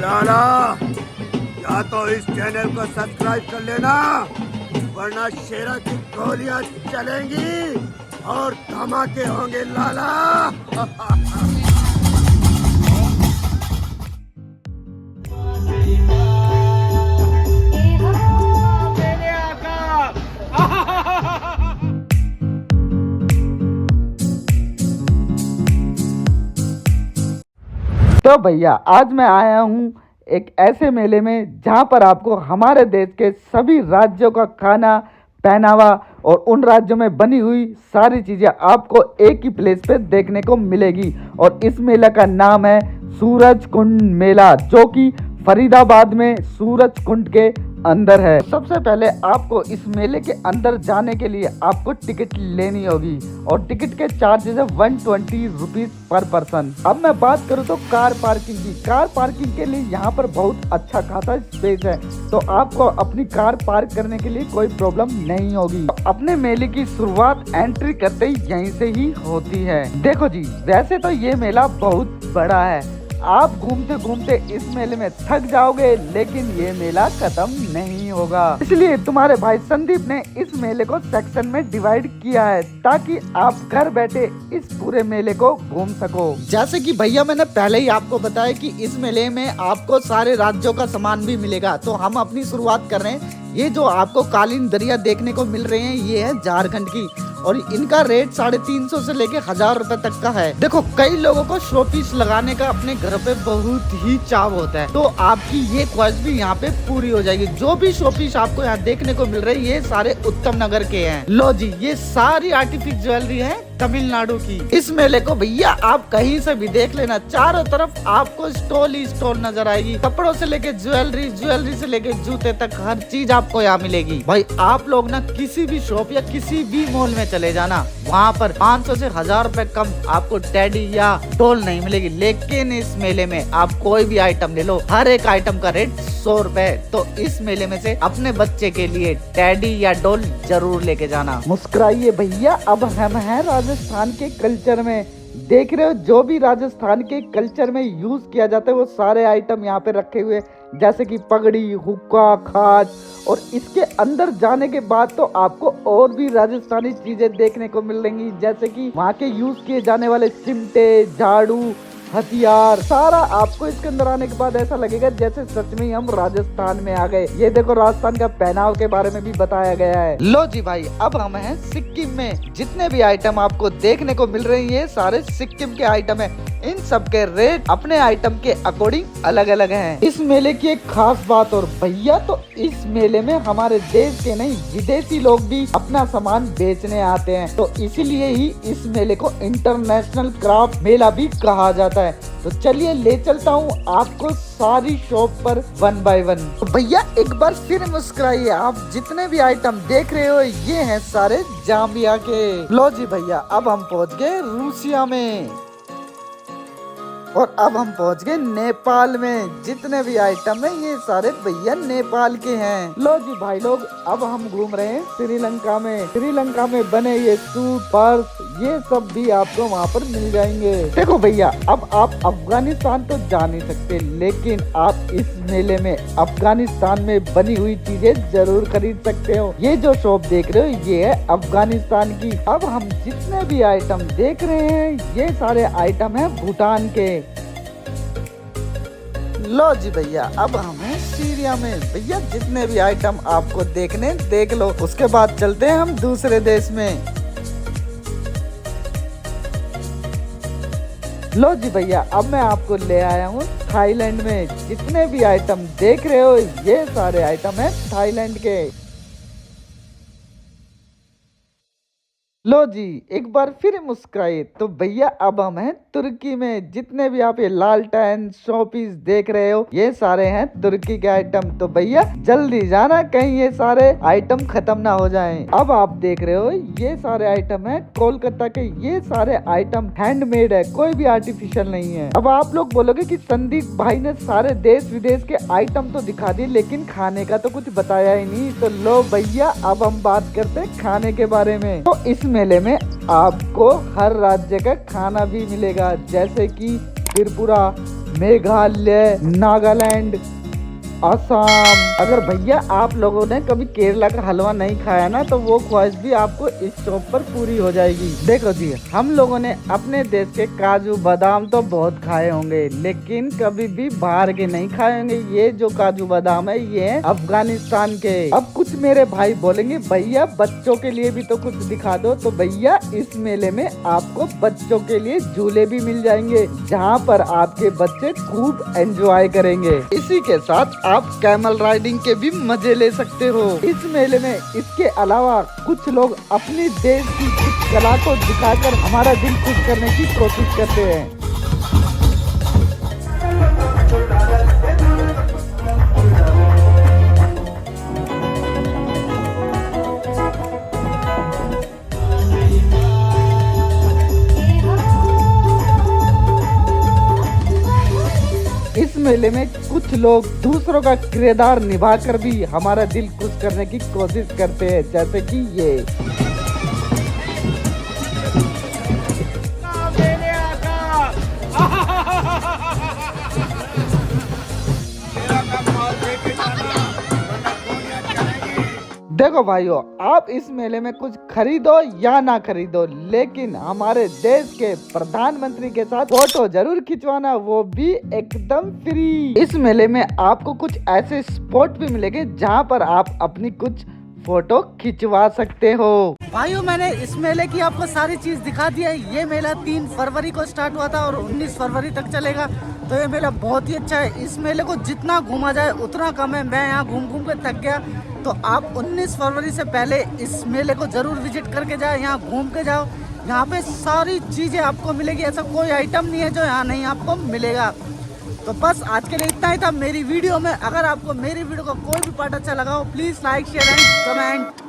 लाला, या तो इस चैनल को सब्सक्राइब कर लेना, वरना शेरा की गोलियां चलेंगी और धमाके होंगे लाला। तो भैया आज मैं आया हूँ एक ऐसे मेले में जहाँ पर आपको हमारे देश के सभी राज्यों का खाना, पहनावा और उन राज्यों में बनी हुई सारी चीज़ें आपको एक ही प्लेस पे देखने को मिलेगी। और इस मेला का नाम है सूरज कुंड मेला, जो कि फरीदाबाद में सूरज कुंड के अंदर है। सबसे पहले आपको इस मेले के अंदर जाने के लिए आपको टिकट लेनी होगी और टिकट के चार्जेस है 120 रुपीज पर पर्सन। अब मैं बात करूँ तो कार पार्किंग की, कार पार्किंग के लिए यहाँ पर बहुत अच्छा खासा स्पेस है, तो आपको अपनी कार पार्क करने के लिए कोई प्रॉब्लम नहीं होगी। अपने मेले की शुरुआत एंट्री करते ही यहीं से ही होती है। देखो जी, वैसे तो ये मेला बहुत बड़ा है, आप घूमते घूमते इस मेले में थक जाओगे, लेकिन ये मेला खत्म नहीं होगा। इसलिए तुम्हारे भाई संदीप ने इस मेले को सेक्शन में डिवाइड किया है, ताकि आप घर बैठे इस पूरे मेले को घूम सको। जैसे कि भैया मैंने पहले ही आपको बताया कि इस मेले में आपको सारे राज्यों का सामान भी मिलेगा। तो हम अपनी शुरुआत कर रहे हैं। ये जो आपको कालीन दरिया देखने को मिल रहे हैं, ये है झारखंड की, और इनका रेट 350 से लेके 1000 रुपए तक का है। देखो, कई लोगों को शो पीस लगाने का अपने घर पे बहुत ही चाव होता है, तो आपकी ये ख्वाहिश भी यहाँ पे पूरी हो जाएगी। जो भी शो पीस आपको यहाँ देखने को मिल रहे हैं, ये सारे उत्तम नगर के हैं। लो जी, ये सारी आर्टिफिशियल ज्वेलरी है तमिलनाडु की। इस मेले को भैया आप कहीं से भी देख लेना, चारों तरफ आपको स्टॉल ही स्टॉल नजर आएगी। कपड़ों से लेके ज्वेलरी, ज्वेलरी से लेके जूते तक हर चीज आपको यहाँ मिलेगी। भाई आप लोग ना किसी भी शॉप या किसी भी मॉल में चले जाना, वहाँ पर 500 से 1000 रुपए कम आपको टेडी या डॉल नहीं मिलेगी। लेकिन इस मेले में आप कोई भी आइटम ले लो, हर एक आइटम का रेट 100 रुपए। तो इस मेले में से अपने बच्चे के लिए टेडी या डॉल जरूर लेके जाना। मुस्कुराइए भैया, अब हम हैं राजस्थान के कल्चर में। देख रहे हो, जो भी राजस्थान के कल्चर में यूज किया जाता है वो सारे आइटम यहाँ पे रखे हुए, जैसे कि पगड़ी, हुक्का, खाच। और इसके अंदर जाने के बाद तो आपको और भी राजस्थानी चीजें देखने को मिलेंगी, जैसे कि वहाँ के यूज किए जाने वाले चिमटे, झाड़ू, हथियार, सारा आपको इसके अंदर आने के बाद ऐसा लगेगा जैसे सच में हम राजस्थान में आ गए। ये देखो, राजस्थान का पहनाव के बारे में भी बताया गया है। लो जी भाई, अब हम हैं सिक्किम में। जितने भी आइटम आपको देखने को मिल रहे हैं, ये सारे सिक्किम के आइटम है। इन सब के रेट अपने आइटम के अकॉर्डिंग अलग अलग हैं। इस मेले की एक खास बात और भैया, तो इस मेले में हमारे देश के नहीं, विदेशी लोग भी अपना सामान बेचने आते हैं, तो इसीलिए ही इस मेले को इंटरनेशनल क्राफ्ट मेला भी कहा जाता है। तो चलिए ले चलता हूँ आपको सारी शॉप पर 1 बाय 1। तो भैया एक बार फिर मुस्कुराइए, आप जितने भी आइटम देख रहे हो ये हैं सारे जाम्बिया के। लो जी भैया, अब हम पहुँच गए रूसिया में, और अब हम पहुंच गए नेपाल में। जितने भी आइटम है ये सारे भैया नेपाल के हैं। लो जी भाई लोग, अब हम घूम रहे हैं श्रीलंका में। श्रीलंका में बने ये सूट, पर्स, ये सब भी आपको वहाँ पर मिल जाएंगे। देखो भैया, अब आप अफगानिस्तान तो जा नहीं सकते, लेकिन आप इस मेले में अफगानिस्तान में बनी हुई चीजें जरूर खरीद सकते हो। ये जो शॉप देख रहे हो, ये है अफगानिस्तान की। अब हम जितने भी आइटम देख रहे हैं, ये सारे आइटम है भूटान के। लो जी भैया, अब हम हैं सीरिया में। भैया जितने भी आइटम आपको देखने देख लो, उसके बाद चलते हैं हम दूसरे देश में। लो जी भैया, अब मैं आपको ले आया हूँ थाईलैंड में। जितने भी आइटम देख रहे हो, ये सारे आइटम है थाईलैंड के। लो जी, एक बार फिर मुस्कुराए। तो भैया अब हम हैं तुर्की में। जितने भी आप ये लालटेन, शोपीस देख रहे हो, ये सारे हैं तुर्की के आइटम। तो भैया जल्दी जाना, कहीं ये सारे आइटम खत्म ना हो जाएं। अब आप देख रहे हो, ये सारे आइटम है कोलकाता के। ये सारे आइटम हैंडमेड है, कोई भी आर्टिफिशियल नहीं है। अब आप लोग बोलोगे कि संदीप भाई ने सारे देश विदेश के आइटम तो दिखा दिए, लेकिन खाने का तो कुछ बताया ही नहीं। तो लो भैया, अब हम बात करते हैं खाने के बारे में। तो इस मेले में आपको हर राज्य का खाना भी मिलेगा, जैसे कि त्रिपुरा, मेघालय, नागालैंड, असम। अगर भैया आप लोगों ने कभी केरला का हलवा नहीं खाया ना तो वो ख्वाहिश भी आपको इस शॉप पर पूरी हो जाएगी। देखो जी, हम लोगों ने अपने देश के काजू बादाम तो बहुत खाए होंगे, लेकिन कभी भी बाहर के नहीं खाए होंगे। ये जो काजू बादाम है ये है अफगानिस्तान के। अब कुछ मेरे भाई बोलेंगे भैया बच्चों के लिए भी तो कुछ दिखा दो, तो भैया इस मेले में आपको बच्चों के लिए झूले भी मिल जाएंगे, जहाँ पर आपके बच्चे खूब एंजॉय करेंगे। इसी के साथ आप कैमल राइडिंग के भी मजे ले सकते हो इस मेले में। इसके अलावा कुछ लोग अपनी देश की कुछ कला को दिखाकर हमारा दिल खुश करने की कोशिश करते हैं। इस मेले में कुछ लोग दूसरों का किरदार निभाकर भी हमारा दिल खुश करने की कोशिश करते हैं, जैसे कि ये। देखो भाइयों, आप इस मेले में कुछ खरीदो या ना खरीदो, लेकिन हमारे देश के प्रधानमंत्री के साथ फोटो जरूर खिंचवाना, वो भी एकदम फ्री। इस मेले में आपको कुछ ऐसे स्पॉट भी मिलेंगे जहां पर आप अपनी कुछ फोटो खिंचवा सकते हो। भाइयों, मैंने इस मेले की आपको सारी चीज दिखा दी है। ये मेला 3 फरवरी को स्टार्ट हुआ था और 19 फरवरी तक चलेगा। तो ये मेला बहुत ही अच्छा है। इस मेले को जितना घूमा जाए उतना कम है। मैं यहाँ घूम घूम के थक गया। तो आप 19 फरवरी से पहले इस मेले को जरूर विजिट करके जाए, यहाँ घूम के जाओ। यहाँ पे सारी चीजें आपको मिलेगी, ऐसा कोई आइटम नहीं है जो यहाँ नहीं आपको मिलेगा। तो बस आज के लिए इतना ही था मेरी वीडियो में। अगर आपको मेरी वीडियो का कोई भी पार्ट अच्छा लगा हो, please like, share and comment.